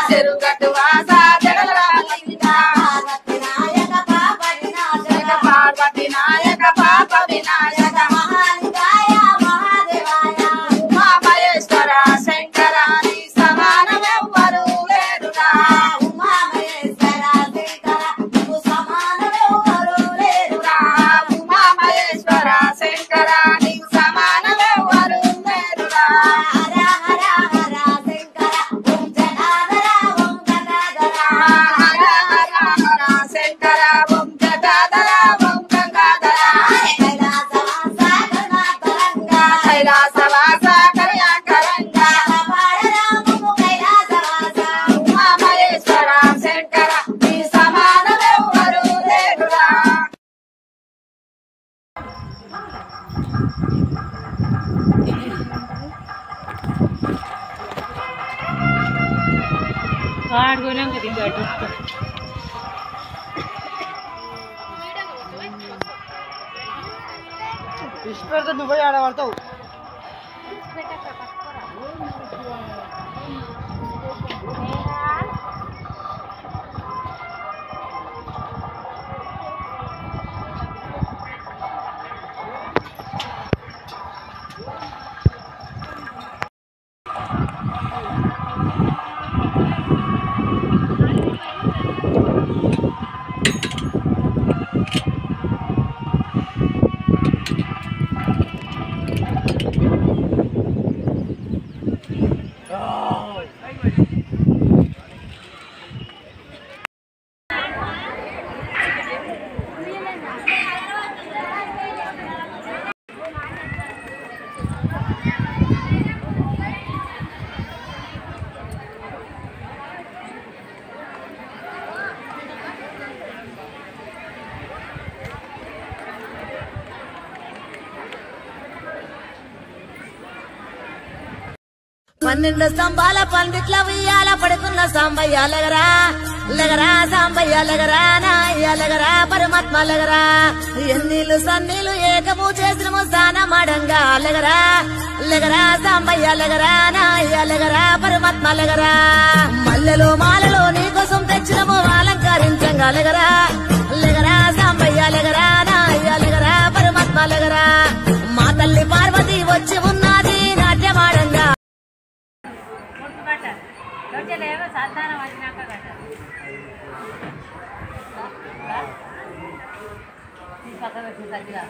చెరుగట్టు వాస జడల రామలింగ పార్వతి నాయక పాప వినాయక మహాలింగాయ మహాదేవాయ ఉమా మహేశ్వర శంకరాని సమానమెవ్వరు లేరురా ఉమా మహేశ్వర శంకర సమానమెవ్వరు లేరురా ఉమా మహేశ్వర శంకర నీకు సమానమెవ్వరు లేరురా హర హర హర శంకర ఓం జటాధర ఓం గంగాధర హర హర హర శంకర ఓం జటాధర ఓం గంగాధర కైలాసవాస కళ్యాకరంగా పాడరామము కైలాసవాస ఉమా మహేశ్వర శంకర నీ సమానమెవ్వరు లేరురా వాడుకోలేం కదా ఇంకా ఇష్టపడితే నువ్వే ఆడబడతావు పన్నెండు స్తంభాల పందిట్ల ఉయ్యాల పడుకున్న సాంబయ్య లగరా లగరా సాంబయ్య లగరా నాయ్య లగరా పరమాత్మ లగరా ఎన్నీళ్ళు సన్నీళ్ళు ఏకము చేసినము స్నానమాడంగా లగరా లగరా సాంబయ్య లగరా నాయ్య లగరా పరమాత్మ లగరా మల్లెలో మాలలో నీకోసం తెచ్చినము అలంకరించంగా లగరా లగరా సాంబయ్య లగరా నాయ్య లగరా పరమాత్మ లగరా మా తల్లి పార్వతి వచ్చి ఉన్నది నాట్యమాడంగా సాధారణ వచ్చినాక పక్కన తగ్గిరా